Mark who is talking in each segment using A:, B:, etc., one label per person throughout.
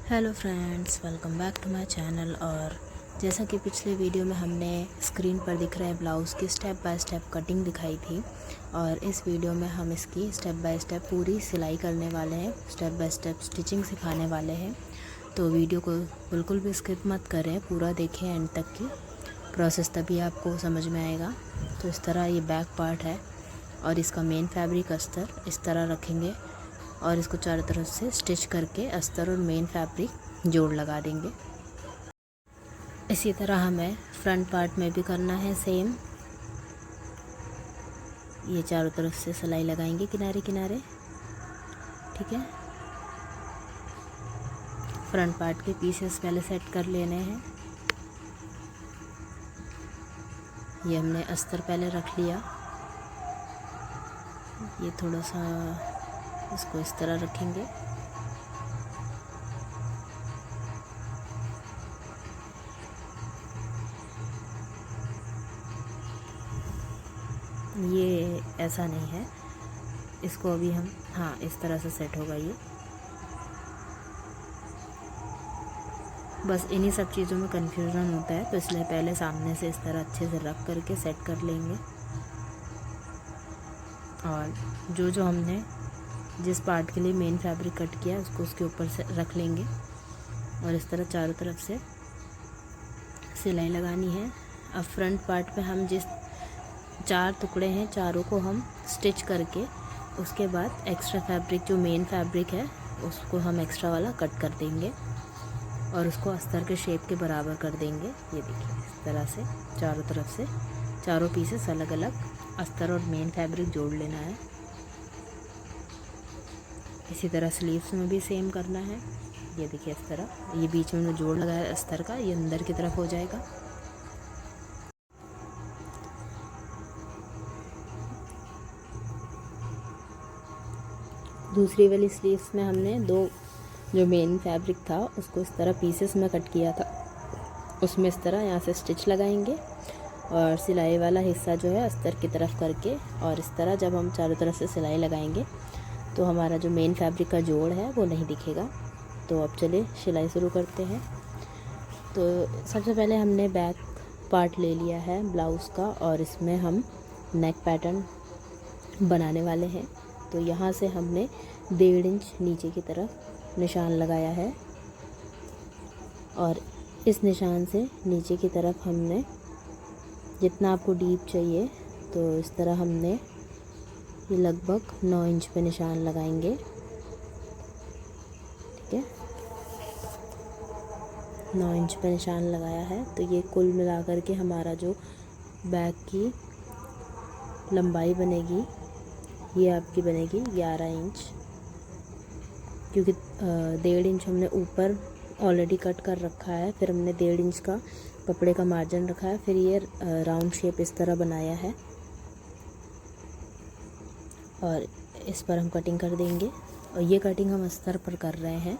A: Hello friends, welcome back to my channel. और जैसा कि पिछले वीडियो में हमने स्क्रीन पर दिख रहे ब्लाउज़ की स्टेप बाय स्टेप कटिंग दिखाई थी, और इस वीडियो में हम इसकी स्टेप बाय स्टेप पूरी सिलाई करने वाले हैं, स्टेप बाय स्टेप स्टिचिंग सिखाने वाले हैं। तो वीडियो को बिल्कुल भी स्किप मत करें, पूरा देखें एंड तक की प्रोसेस, तभी आपको समझ में आएगा। तो इस तरह ये बैक पार्ट है और इसका मेन फैब्रिक अस्तर इस तरह रखेंगे और इसको चारों तरफ से स्टिच करके अस्तर और मेन फैब्रिक जोड़ लगा देंगे। इसी तरह हमें फ्रंट पार्ट में भी करना है सेम। ये चारों तरफ से सिलाई लगाएंगे किनारे किनारे, ठीक है। फ्रंट पार्ट के पीसेस पहले सेट कर लेने हैं। ये हमने अस्तर पहले रख लिया। ये थोड़ा सा इसको इस तरह रखेंगे। ये ऐसा नहीं है, इसको अभी हम इस तरह से सेट होगा ये। बस इन्हीं सब चीज़ों में कन्फ्यूज़न होता है, तो इसलिए पहले सामने से इस तरह अच्छे से रख करके सेट कर लेंगे। और जो हमने जिस पार्ट के लिए मेन फैब्रिक कट किया उसको उसके ऊपर से रख लेंगे और इस तरह चारों तरफ से सिलाई लगानी है। अब फ्रंट पार्ट पे हम जिस 4 टुकड़े हैं, चारों को हम स्टिच करके उसके बाद एक्स्ट्रा फैब्रिक जो मेन फैब्रिक है उसको हम एक्स्ट्रा वाला कट कर देंगे और उसको अस्तर के शेप के बराबर कर देंगे। ये देखिए इस तरह से चारों तरफ से चारों पीसेस अलग अलग अस्तर और मेन फैब्रिक जोड़ लेना है। इसी तरह स्लीव्स में भी सेम करना है। ये देखिए इस तरह, ये बीच में जोड़ लगा है अस्तर का, ये अंदर की तरफ हो जाएगा। दूसरी वाली स्लीव्स में हमने जो मेन फैब्रिक था उसको इस तरह पीसेस में कट किया था, उसमें इस तरह यहाँ से स्टिच लगाएंगे और सिलाई वाला हिस्सा जो है अस्तर की तरफ करके, और इस तरह जब हम चारों तरफ से सिलाई लगाएंगे तो हमारा जो मेन फैब्रिक का जोड़ है वो नहीं दिखेगा। तो अब चलिए सिलाई शुरू करते हैं। तो सबसे पहले हमने बैक पार्ट ले लिया है ब्लाउज़ का और इसमें हम नेक पैटर्न बनाने वाले हैं। तो यहाँ से हमने 1.5 इंच नीचे की तरफ निशान लगाया है और इस निशान से नीचे की तरफ हमने जितना आपको डीप चाहिए तो इस तरह हमने ये लगभग 9 इंच पे निशान लगाएंगे, ठीक है। 9 इंच पे निशान लगाया है। तो ये कुल मिलाकर के हमारा जो बैक की लंबाई बनेगी ये आपकी बनेगी 11 इंच, क्योंकि 1.5 इंच हमने ऊपर ऑलरेडी कट कर रखा है, फिर हमने 1.5 इंच का कपड़े का मार्जिन रखा है, फिर ये राउंड शेप इस तरह बनाया है और इस पर हम कटिंग कर देंगे। और ये कटिंग हम अस्तर पर कर रहे हैं।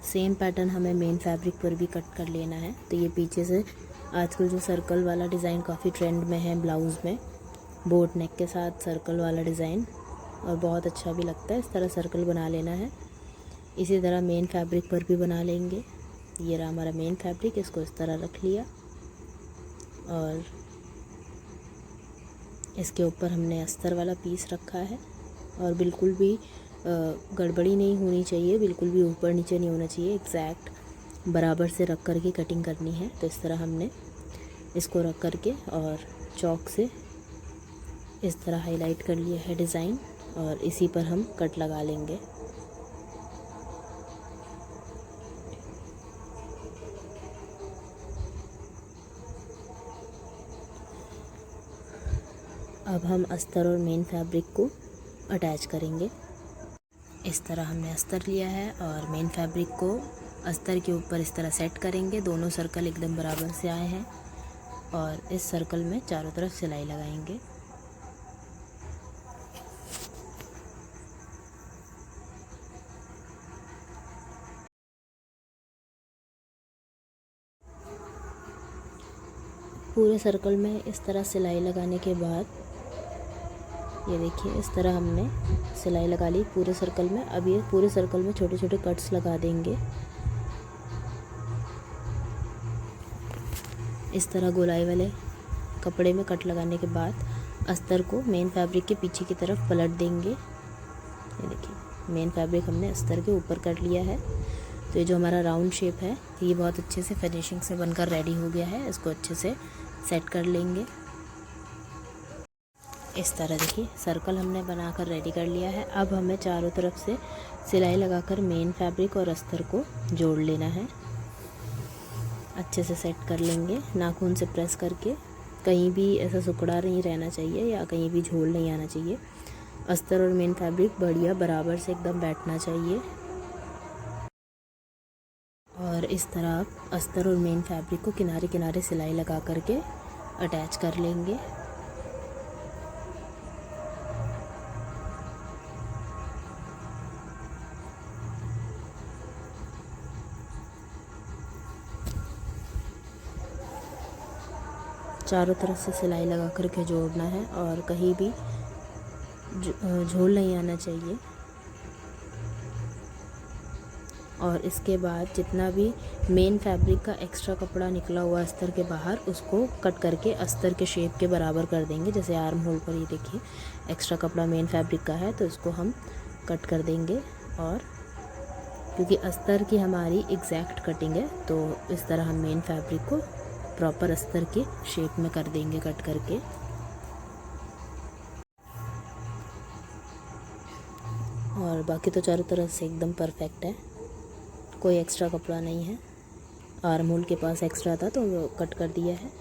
A: सेम पैटर्न हमें मेन फैब्रिक पर भी कट कर लेना है। तो ये पीछे से आजकल जो सर्कल वाला डिज़ाइन काफ़ी ट्रेंड में है ब्लाउज़ में, बोट नेक के साथ सर्कल वाला डिज़ाइन, और बहुत अच्छा भी लगता है। इस तरह सर्कल बना लेना है। इसी तरह मेन फैब्रिक पर भी बना लेंगे। ये रहा हमारा मेन फैब्रिक, इसको इस तरह रख लिया और इसके ऊपर हमने अस्तर वाला पीस रखा है और बिल्कुल भी गड़बड़ी नहीं होनी चाहिए, बिल्कुल भी ऊपर नीचे नहीं होना चाहिए, एग्जैक्ट बराबर से रख करके कटिंग करनी है। तो इस तरह हमने इसको रख करके और चॉक से इस तरह हाईलाइट कर लिया है डिज़ाइन और इसी पर हम कट लगा लेंगे। अब हम अस्तर और मेन फैब्रिक को अटैच करेंगे। इस तरह हमने अस्तर लिया है और मेन फैब्रिक को अस्तर के ऊपर इस तरह सेट करेंगे। दोनों सर्कल एकदम बराबर से आए हैं और इस सर्कल में चारों तरफ सिलाई लगाएंगे। पूरे सर्कल में इस तरह सिलाई लगाने के बाद ये देखिए इस तरह हमने सिलाई लगा ली पूरे सर्कल में। अब ये पूरे सर्कल में छोटे छोटे कट्स लगा देंगे। इस तरह गोलाई वाले कपड़े में कट लगाने के बाद अस्तर को मेन फैब्रिक के पीछे की तरफ पलट देंगे। ये देखिए मेन फैब्रिक हमने अस्तर के ऊपर कर लिया है। तो ये जो हमारा राउंड शेप है ये बहुत अच्छे से फिनिशिंग से बनकर रेडी हो गया है। इसको अच्छे से सेट कर लेंगे। इस तरह देखिए सर्कल हमने बनाकर रेडी कर लिया है। अब हमें चारों तरफ से सिलाई लगाकर मेन फैब्रिक और अस्तर को जोड़ लेना है। अच्छे से सेट कर लेंगे नाखून से प्रेस करके। कहीं भी ऐसा सुकड़ा नहीं रहना चाहिए या कहीं भी झोल नहीं आना चाहिए। अस्तर और मेन फैब्रिक बढ़िया बराबर से एकदम बैठना चाहिए। और इस तरह आप अस्तर और मेन फैब्रिक को किनारे किनारे सिलाई लगा करके अटैच कर लेंगे। चारों तरफ से सिलाई लगा करके जोड़ना है और कहीं भी झोल नहीं आना चाहिए। और इसके बाद जितना भी मेन फैब्रिक का एक्स्ट्रा कपड़ा निकला हुआ अस्तर के बाहर उसको कट करके अस्तर के शेप के बराबर कर देंगे। जैसे आर्म होल पर ये देखिए एक्स्ट्रा कपड़ा मेन फैब्रिक का है तो इसको हम कट कर देंगे। और क्योंकि अस्तर की हमारी एग्जैक्ट कटिंग है तो इस तरह हम मेन फैब्रिक को प्रॉपर अस्तर के शेप में कर देंगे कट करके। और बाकी तो चारों तरफ से एकदम परफेक्ट है, कोई एक्स्ट्रा कपड़ा नहीं है। आर्म होल के पास एक्स्ट्रा था तो वो कट कर दिया है।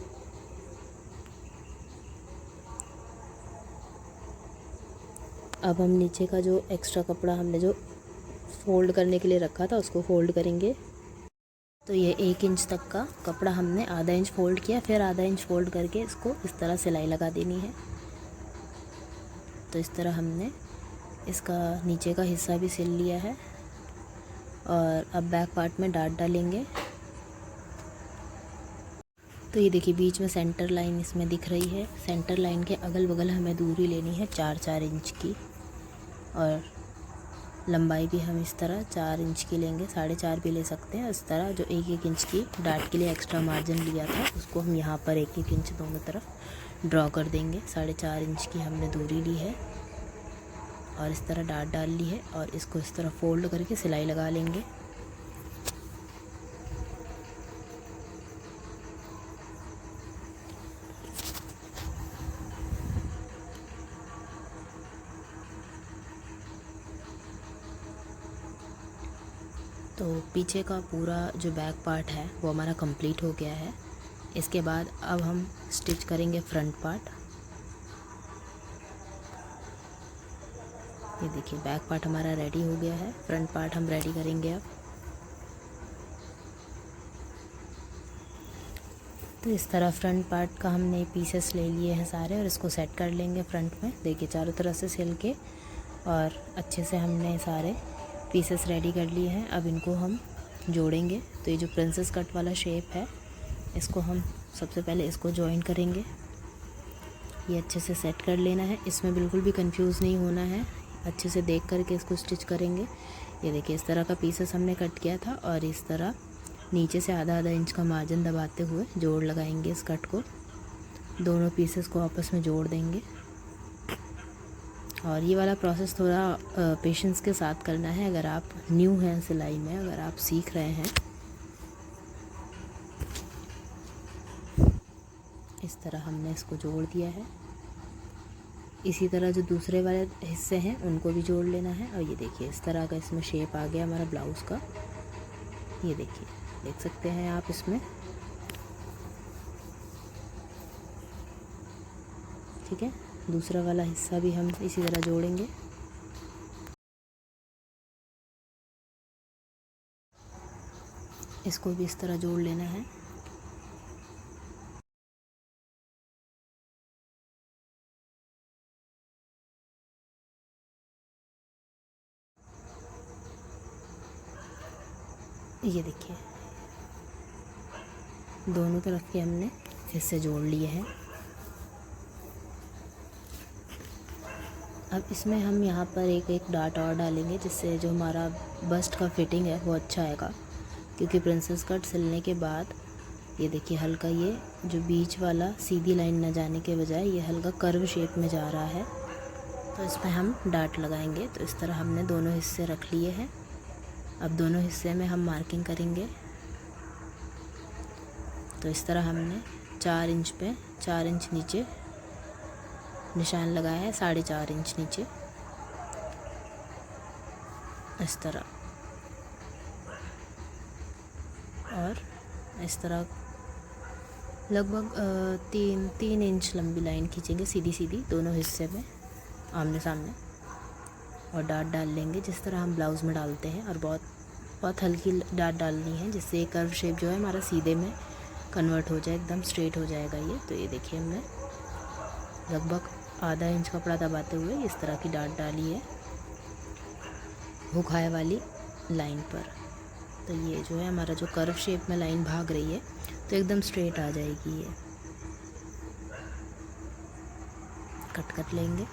A: अब हम नीचे का जो एक्स्ट्रा कपड़ा हमने जो फोल्ड करने के लिए रखा था उसको फोल्ड करेंगे। तो ये 1 इंच तक का कपड़ा हमने आधा इंच फोल्ड किया, फिर आधा इंच फोल्ड करके इसको इस तरह सिलाई लगा देनी है। तो इस तरह हमने इसका नीचे का हिस्सा भी सिल लिया है। और अब बैक पार्ट में डाट डालेंगे। तो ये देखिए बीच में सेंटर लाइन इसमें दिख रही है। सेंटर लाइन के अगल बगल हमें दूरी लेनी है 4-4 इंच की। और लंबाई भी हम इस तरह 4 इंच की लेंगे, 4.5 भी ले सकते हैं। इस तरह जो 1-1 इंच की डाट के लिए एक्स्ट्रा मार्जिन लिया था उसको हम यहाँ पर 1-1 इंच दोनों तरफ ड्रॉ कर देंगे। 4.5 इंच की हमने दूरी ली है और इस तरह डाट डाल ली है। और इसको इस तरह फोल्ड करके सिलाई लगा लेंगे। तो पीछे का पूरा जो बैक पार्ट है वो हमारा कंप्लीट हो गया है। इसके बाद अब हम स्टिच करेंगे फ्रंट पार्ट। ये देखिए बैक पार्ट हमारा रेडी हो गया है, फ्रंट पार्ट हम रेडी करेंगे अब। तो इस तरह फ्रंट पार्ट का हमने पीसेस ले लिए हैं सारे और इसको सेट कर लेंगे फ्रंट में। देखिए चारों तरफ से सिल के और अच्छे से हमने सारे पीसेस रेडी कर लिए हैं। अब इनको हम जोड़ेंगे। तो ये जो प्रिंसेस कट वाला शेप है इसको हम सबसे पहले इसको जॉइन करेंगे। ये अच्छे से सेट कर लेना है, इसमें बिल्कुल भी कंफ्यूज नहीं होना है। अच्छे से देख करके इसको स्टिच करेंगे। ये देखिए इस तरह का पीसेस हमने कट किया था और इस तरह नीचे से आधा इंच का मार्जिन दबाते हुए जोड़ लगाएंगे इस कट को। दोनों पीसेस को आपस में जोड़ देंगे। और ये वाला प्रोसेस थोड़ा पेशेंस के साथ करना है। अगर आप न्यू हैं सिलाई में, अगर आप सीख रहे हैं, इस तरह हमने इसको जोड़ दिया है। इसी तरह जो दूसरे वाले हिस्से हैं उनको भी जोड़ लेना है। और ये देखिए इस तरह का इसमें शेप आ गया हमारा ब्लाउज़ का। ये देखिए देख सकते हैं आप इसमें, ठीक है। दूसरा वाला हिस्सा भी हम इसी तरह जोड़ेंगे। इसको भी इस तरह जोड़ लेना है। ये देखिए दोनों तरफ के हमने हिस्से जोड़ लिए हैं। अब इसमें हम यहाँ पर एक एक डाट और डालेंगे, जिससे जो हमारा बस्ट का फिटिंग है वो अच्छा आएगा। क्योंकि प्रिंसेस कट सिलने के बाद ये देखिए हल्का ये जो बीच वाला सीधी लाइन न जाने के बजाय ये हल्का कर्व शेप में जा रहा है, तो इसमें हम डाट लगाएंगे। तो इस तरह हमने दोनों हिस्से रख लिए हैं। अब दोनों हिस्से में हम मार्किंग करेंगे। तो इस तरह हमने 4 इंच पे 4 इंच नीचे निशान लगाया है, 4.5 इंच नीचे इस तरह, और इस तरह लगभग 3 इंच लंबी लाइन खींचेंगे सीधी सीधी दोनों हिस्से में आमने सामने, और डाट डाल लेंगे जिस तरह हम ब्लाउज़ में डालते हैं। और बहुत हल्की डाट डालनी है, जिससे कर्व शेप जो है हमारा सीधे में कन्वर्ट हो जाए, एकदम स्ट्रेट हो जाएगा ये। तो ये देखिए हमने लगभग आधा इंच कपड़ा दबाते हुए इस तरह की डाट डाली है हुक हाई वाली लाइन पर। तो ये जो है हमारा जो कर्व शेप में लाइन भाग रही है तो एकदम स्ट्रेट आ जाएगी। ये कट कर लेंगे।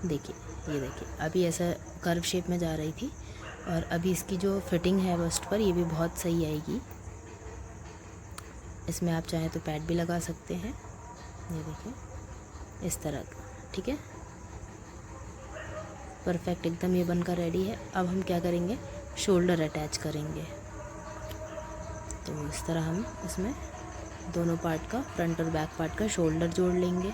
A: देखिए ये देखिए अभी ऐसा कर्व शेप में जा रही थी, और अभी इसकी जो फिटिंग है बस्ट पर ये भी बहुत सही आएगी। इसमें आप चाहें तो पैड भी लगा सकते हैं। ये देखिए इस तरह का, ठीक है, परफेक्ट एकदम ये बनकर रेडी है। अब हम क्या करेंगे, शोल्डर अटैच करेंगे। तो इस तरह हम इसमें दोनों पार्ट का, फ्रंट और बैक पार्ट का शोल्डर जोड़ लेंगे।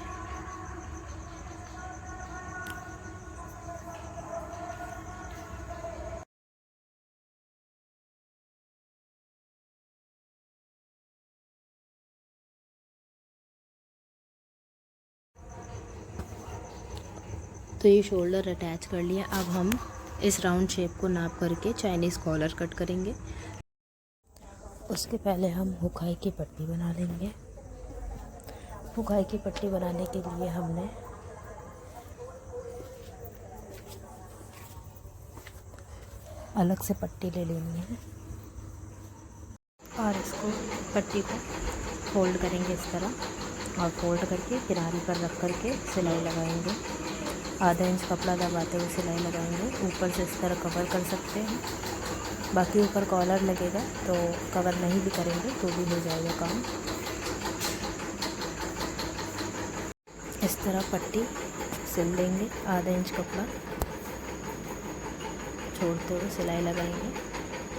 A: तो ये शोल्डर अटैच कर लिया। अब हम इस राउंड शेप को नाप करके चाइनीज़ कॉलर कट करेंगे। उसके पहले हम हुक हाई की पट्टी बना लेंगे। हुक हाई की पट्टी बनाने के लिए हमने अलग से पट्टी ले लेनी है, और इसको पट्टी को फोल्ड करेंगे इस तरह, और फोल्ड करके किनारे पर रख करके सिलाई लगाएंगे। आधा इंच कपड़ा दबाते हुए सिलाई लगाएंगे। ऊपर से इस तरह कवर कर सकते हैं, बाकी ऊपर कॉलर लगेगा तो कवर नहीं भी करेंगे तो भी हो जाएगा काम। इस तरह पट्टी सिल देंगे। आधा इंच कपड़ा छोड़ते हुए सिलाई लगाएंगे,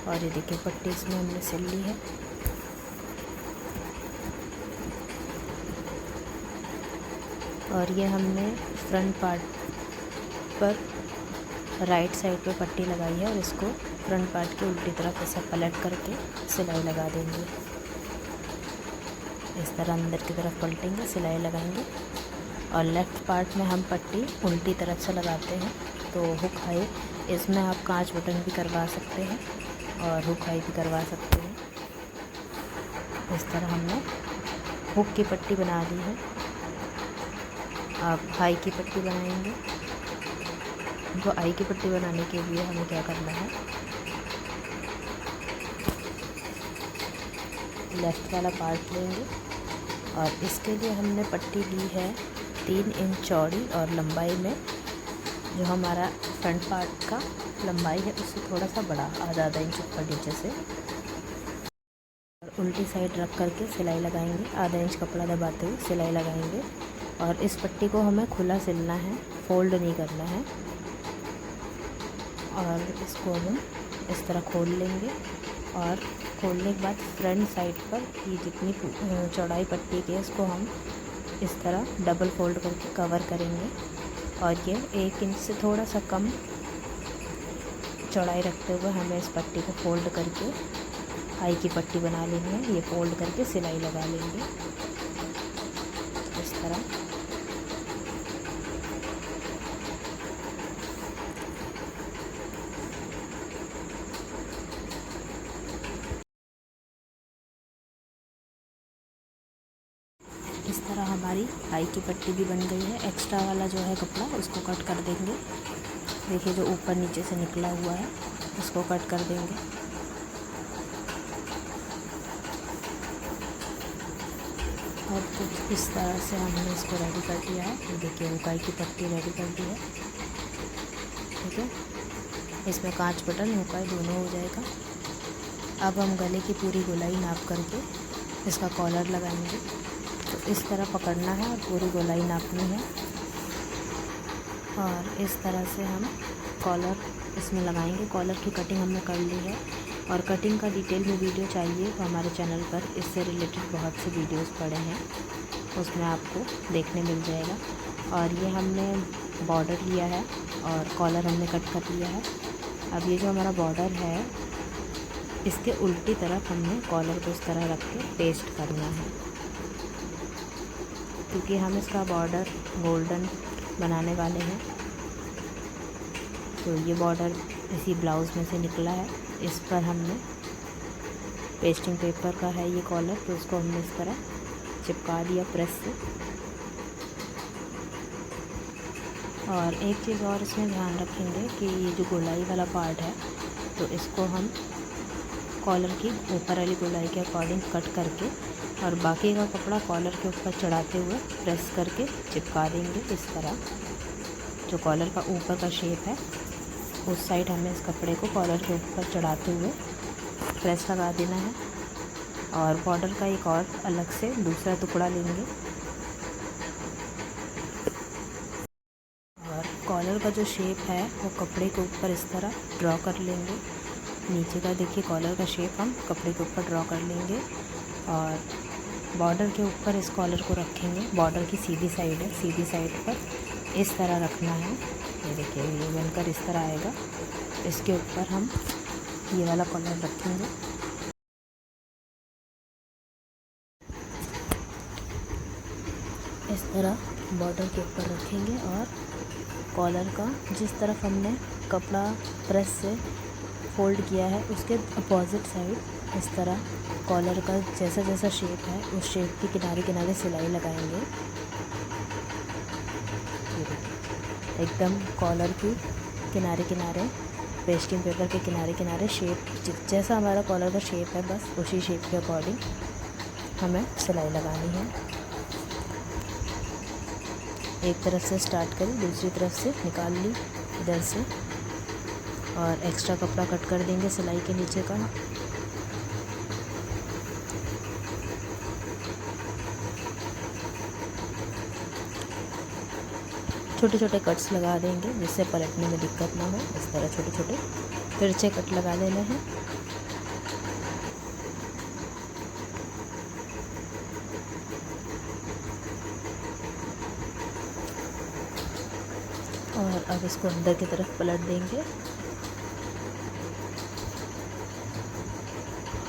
A: और ये देखिए पट्टी इसमें हमने सिल ली है। और ये हमने फ्रंट पार्ट पर राइट साइड पे पट्टी लगाई है, और इसको फ्रंट पार्ट की उल्टी तरफ ऐसा पलट करके सिलाई लगा देंगे। इस तरह अंदर की तरफ पलटेंगे, सिलाई लगाएंगे, और लेफ़्ट पार्ट में हम पट्टी उल्टी तरफ से लगाते हैं। तो हुक हाई इसमें आप कांच बटन भी करवा सकते हैं और हुक हाई भी करवा सकते हैं। इस तरह हमने हुक की पट्टी बना ली है। आप हाई की पट्टी बनाएंगे। तो आई की पट्टी बनाने के लिए हमें क्या करना है, लेफ़्ट वाला पार्ट लेंगे, और इसके लिए हमने पट्टी ली है 3 इंच चौड़ी, और लंबाई में जो हमारा फ्रंट पार्ट का लंबाई है उससे थोड़ा सा बड़ा, आधा इंच ऊपर नीचे से। और उल्टी साइड रख करके सिलाई लगाएंगे। आधा इंच कपड़ा दबाते हुए सिलाई लगाएंगे, और इस पट्टी को हमें खुला सिलना है, फोल्ड नहीं करना है। और इसको हम इस तरह खोल लेंगे, और खोलने के बाद फ्रंट साइड पर ये जितनी चौड़ाई पट्टी की है इसको हम इस तरह डबल फोल्ड करके कवर करेंगे, और ये 1 इंच से थोड़ा सा कम चौड़ाई रखते हुए हमें इस पट्टी को फोल्ड करके आई की पट्टी बना लेनी है। ये फोल्ड करके सिलाई लगा लेंगे इस तरह। इस तरह हमारी आई की पट्टी भी बन गई है। एक्स्ट्रा वाला जो है कपड़ा उसको कट कर देंगे। देखिए जो ऊपर नीचे से निकला हुआ है उसको कट कर देंगे। बहुत कुछ इस तरह से हमने इसको रेडी कर दिया है। ये देखिए उकाई की पट्टी रेडी कर दी है। ठीक है, इसमें कांच बटन उकाई दोनों हो जाएगा। अब हम गले की पूरी गोलाई नाप करके इसका कॉलर लगाएंगे। तो इस तरह पकड़ना है और पूरी गोलाई नापनी है और इस तरह से हम कॉलर इसमें लगाएंगे। कॉलर की कटिंग हमने कर ली है और कटिंग का डिटेल में वीडियो चाहिए तो हमारे चैनल पर इससे रिलेटेड बहुत से वीडियोस पड़े हैं, उसमें आपको देखने मिल जाएगा। और ये हमने बॉर्डर लिया है और कॉलर हमने कट कर लिया है। अब ये जो हमारा बॉर्डर है इसके उल्टी तरफ हमने कॉलर को इस तरह रख के पेस्ट करना है, क्योंकि हम इसका बॉर्डर गोल्डन बनाने वाले हैं। तो ये बॉर्डर इसी ब्लाउज़ में से निकला है। इस पर हमने पेस्टिंग पेपर का है ये कॉलर, तो उसको हमने इस तरह चिपका दिया प्रेस से। और एक चीज़ और इसमें ध्यान रखेंगे कि ये जो गोलाई वाला पार्ट है तो इसको हम कॉलर की ऊपर वाली गोलाई के अकॉर्डिंग कट करके और बाकी का कपड़ा कॉलर के ऊपर चढ़ाते हुए प्रेस करके चिपका देंगे। इस तरह जो कॉलर का ऊपर का शेप है उस साइड हमें इस कपड़े को कॉलर के ऊपर चढ़ाते हुए प्रेस लगा देना है। और बॉर्डर का एक और अलग से दूसरा टुकड़ा लेंगे और कॉलर का जो शेप है वो कपड़े के ऊपर इस तरह ड्रॉ कर लेंगे। नीचे का देखिए कॉलर का शेप हम कपड़े के ऊपर ड्रॉ कर लेंगे और बॉर्डर के ऊपर इस कॉलर को रखेंगे। बॉर्डर की सीधी साइड है, सीधी साइड पर इस तरह रखना है। ये देखिए ये बनकर इस तरह आएगा। इसके ऊपर हम ये वाला कॉलर रखेंगे। इस तरह बॉर्डर के ऊपर रखेंगे और कॉलर का जिस तरफ हमने कपड़ा प्रेस से फोल्ड किया है उसके अपोजिट साइड इस तरह कॉलर का जैसा जैसा शेप है उस शेप के किनारे किनारे सिलाई लगाएंगे। एकदम कॉलर की किनारे किनारे पेस्टिंग पेपर के किनारे किनारे शेप जैसा हमारा कॉलर का शेप है बस उसी शेप के अकॉर्डिंग हमें सिलाई लगानी है। एक तरफ से स्टार्ट करी, दूसरी तरफ से निकाल ली इधर से और एक्स्ट्रा कपड़ा कट कर देंगे सिलाई के नीचे का। छोटे छोटे कट्स लगा देंगे जिससे पलटने में दिक्कत ना हो। इस तरह छोटे छोटे तिरछे कट लगा लेने हैं। और अब इसको अंदर की तरफ पलट देंगे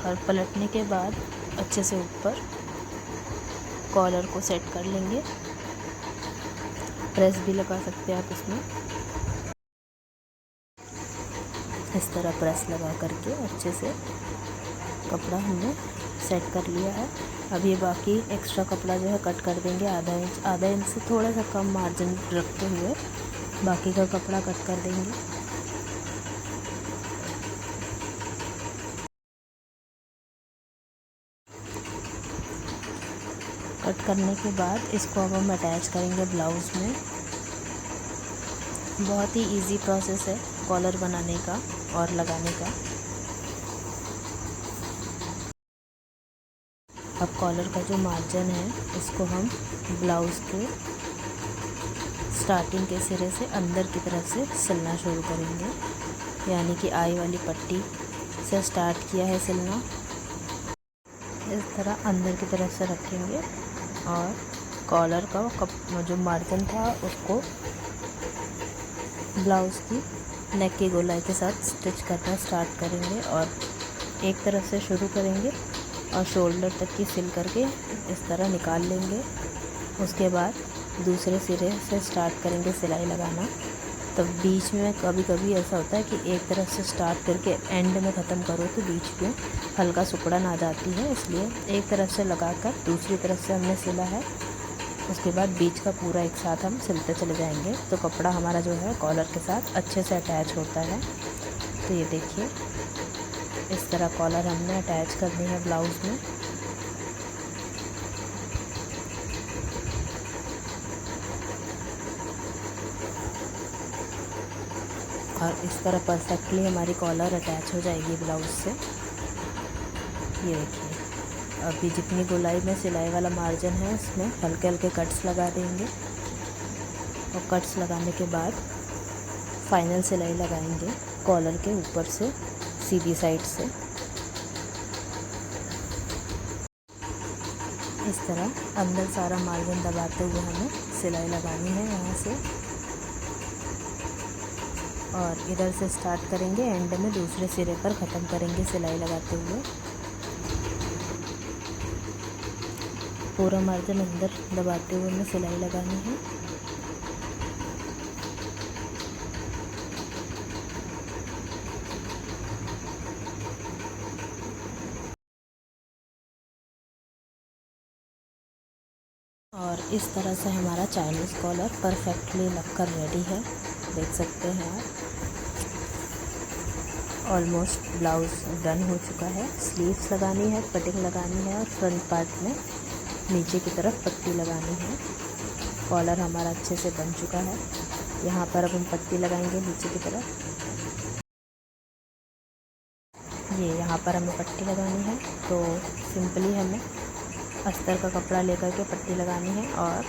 A: और पलटने के बाद अच्छे से ऊपर कॉलर को सेट कर लेंगे। प्रेस भी लगा सकते हैं आप इसमें। इस तरह प्रेस लगा करके अच्छे से कपड़ा हमने सेट कर लिया है। अब ये बाकी एक्स्ट्रा कपड़ा जो है कट कर देंगे। आधा इंच से थोड़ा सा कम मार्जिन रखते हुए बाकी का कपड़ा कट कर देंगे। कट करने के बाद इसको अब हम अटैच करेंगे ब्लाउज़ में। बहुत ही इजी प्रोसेस है कॉलर बनाने का और लगाने का। अब कॉलर का जो मार्जिन है इसको हम ब्लाउज़ के स्टार्टिंग के सिरे से अंदर की तरफ से सिलना शुरू करेंगे, यानी कि आई वाली पट्टी से स्टार्ट किया है सिलना। इस तरह अंदर की तरफ से रखेंगे और कॉलर का जो मार्जिन था उसको ब्लाउज़ की नेक की गोलाई के साथ स्टिच करना स्टार्ट करेंगे और एक तरफ से शुरू करेंगे और शोल्डर तक की सिल करके इस तरह निकाल लेंगे। उसके बाद दूसरे सिरे से स्टार्ट करेंगे सिलाई लगाना। तो बीच में कभी कभी ऐसा होता है कि एक तरफ से स्टार्ट करके एंड में ख़त्म करो तो बीच में हल्का सिकुड़न आ जाती है, इसलिए एक तरफ से लगाकर दूसरी तरफ से हमने सिला है। उसके बाद बीच का पूरा एक साथ हम सिलते चले जाएंगे तो कपड़ा हमारा जो है कॉलर के साथ अच्छे से अटैच होता है। तो ये देखिए इस तरह कॉलर हमने अटैच करनी है ब्लाउज़ में। और इस तरह परफेक्टली हमारी कॉलर अटैच हो जाएगी ब्लाउज़ से। ये देखिए, अभी जितनी गोलाई में सिलाई वाला मार्जिन है उसमें हल्के हल्के कट्स लगा देंगे और कट्स लगाने के बाद फाइनल सिलाई लगाएंगे कॉलर के ऊपर से सीधी साइड से। इस तरह अंदर सारा मार्जिन दबाते हुए हमें सिलाई लगानी है यहाँ से, और इधर से स्टार्ट करेंगे, एंड में दूसरे सिरे पर ख़त्म करेंगे सिलाई लगाते हुए। पूरा मार्जिन अंदर दबाते हुए हमें सिलाई लगानी है। और इस तरह से हमारा चाइनीज़ कॉलर परफेक्टली लगकर रेडी है, देख सकते हैं आप। ऑलमोस्ट ब्लाउज़ डन हो चुका है। स्लीव्स लगानी है, कटिंग लगानी है और फ्रंट पार्ट में नीचे की तरफ पट्टी लगानी है। कॉलर हमारा अच्छे से बन चुका है। यहाँ पर अब हम पट्टी लगाएंगे नीचे की तरफ। ये यहाँ पर हमें पट्टी लगानी है, तो सिंपली हमें अस्तर का कपड़ा लेकर के पट्टी लगानी है और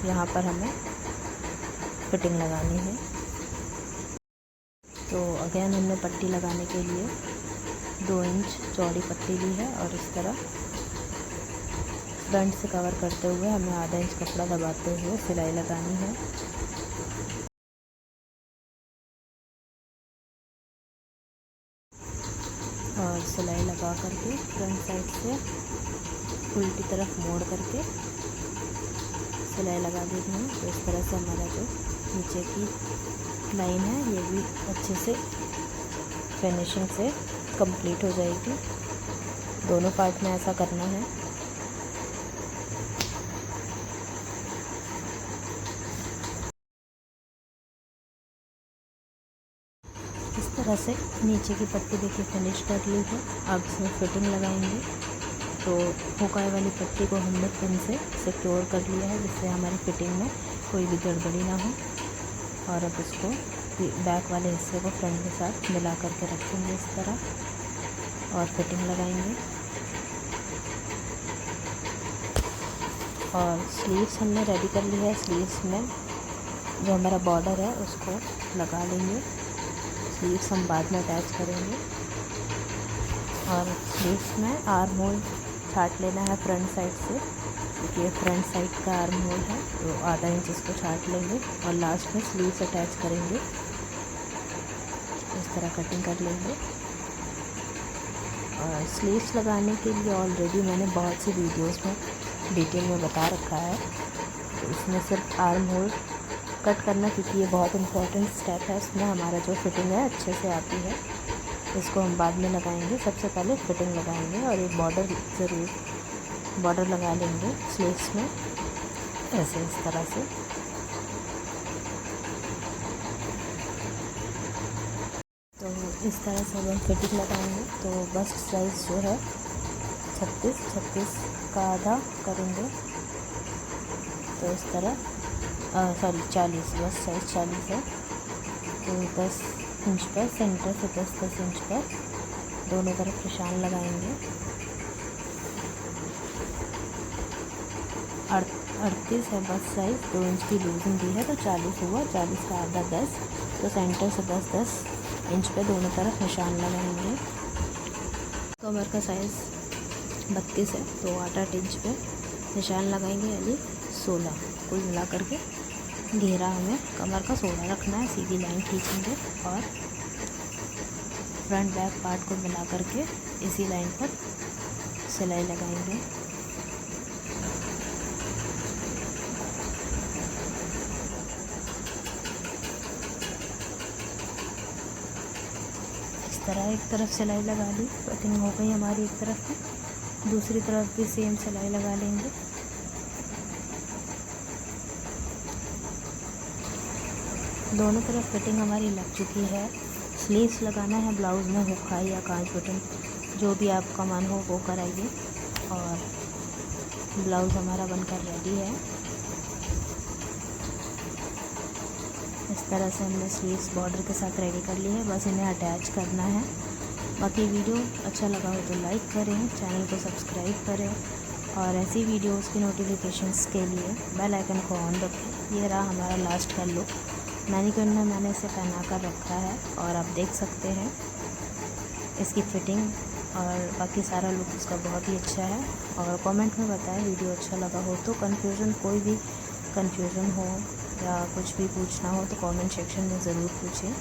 A: यहाँ पर हमें फिटिंग लगानी है। तो अगेन हमने पट्टी लगाने के लिए 2 इंच चौड़ी पट्टी ली है और इस तरह फ्रंट से कवर करते हुए हमें आधा इंच कपड़ा दबाते हुए सिलाई लगानी है। और सिलाई लगा करके फ्रंट साइड से उल्टी तरफ मोड़ करके सिलाई लगा देनी है। तो इस तरह से हमारा जो नीचे की लाइन है ये भी अच्छे से फिनिशिंग से कंप्लीट हो जाएगी। दोनों पार्ट में ऐसा करना है। इस तरह से नीचे की पट्टी देखिए फिनिश कर ली है। अब इसमें फिटिंग लगाएंगे। तो हुकाई वाली पट्टी को हमने पिन से सिक्योर कर लिया है, जिससे हमारी फिटिंग में कोई भी गड़बड़ी ना हो। और अब इसको बैक वाले हिस्से को फ्रंट के साथ मिला करके रखेंगे इस तरह और फिटिंग लगाएंगे। और स्लीव्स हमने रेडी कर ली है। स्लीव्स में जो हमारा बॉर्डर है उसको लगा लेंगे। स्लीव्स हम बाद में अटैच करेंगे। और स्लीव्स में आर्म होल छाट लेना है फ्रंट साइड से, क्योंकि ये फ्रंट साइड का आर्म होल है, तो आधा इंच इसको छाट लेंगे और लास्ट में स्लीव्स अटैच करेंगे। इस तरह कटिंग कर लेंगे। और स्लीव्स लगाने के लिए ऑलरेडी मैंने बहुत सी वीडियोस में डिटेल में बता रखा है। तो इसमें सिर्फ आर्म होल कट करना, क्योंकि ये बहुत इम्पोर्टेंट स्टेप है। इसमें हमारा जो फिटिंग है अच्छे से आती है। इसको हम बाद में लगाएंगे। सबसे पहले फिटिंग लगाएंगे और एक बॉर्डर ज़रूर बॉर्डर लगा लेंगे स्लीव्स में, ऐसे इस तरह से। तो इस तरह से हम फिटिंग लगाएंगे। तो बस्ट साइज़ जो है 36 का आधा करेंगे। तो इस तरह 40, बस्ट साइज़ 40 है। तो 10 इंच पर सेंटर से 10 इंच पर दोनों तरफ निशान लगाएंगे। 38 है बस्ट साइज़, 2 इंच की लूजिंग दी है, तो 40 हुआ। 40 का आधा 10, तो सेंटर से 10 इंच पे दोनों तरफ निशान लगाएंगे। कमर का साइज़ 32 है, तो 8 इंच पे निशान लगाएंगे, यानी 16। कुल मिला करके घेरा हमें कमर का 16 रखना है। सीधी लाइन खींचेंगे और फ्रंट बैक पार्ट को मिला करके इसी लाइन पर सिलाई लगाएंगे। इस तरह एक तरफ सिलाई लगा ली, कटिंग हो गई हमारी एक तरफ की। दूसरी तरफ भी सेम सिलाई लगा लेंगे। दोनों तरफ फिटिंग हमारी लग चुकी है। स्लीव्स लगाना है ब्लाउज़ में, हुक या कांच बटन जो भी आपका मन हो वो कराइए। और ब्लाउज़ हमारा बनकर रेडी है। इस इस तरह से हमने स्लीव्स बॉर्डर के साथ रेडी कर ली है, बस इन्हें अटैच करना है। बाकी वीडियो अच्छा लगा हो तो लाइक करें, चैनल को सब्सक्राइब करें और ऐसी वीडियोस की नोटिफिकेशंस के लिए बेल आइकन को ऑन रखें। ये रहा हमारा लास्ट का लुक। मैनीक्योर में मैंने इसे पहना कर रखा है और आप देख सकते हैं इसकी फिटिंग और बाकी सारा लुक उसका बहुत ही अच्छा है। और कमेंट में बताएं वीडियो अच्छा लगा हो तो। कोई भी कन्फ्यूज़न हो या कुछ भी पूछना हो तो कमेंट सेक्शन में ज़रूर पूछें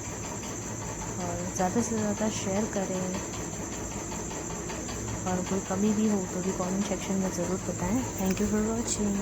A: और ज़्यादा से ज़्यादा शेयर करें। और कोई कमी भी हो तो भी कमेंट सेक्शन में ज़रूर बताएं। Thank you for watching.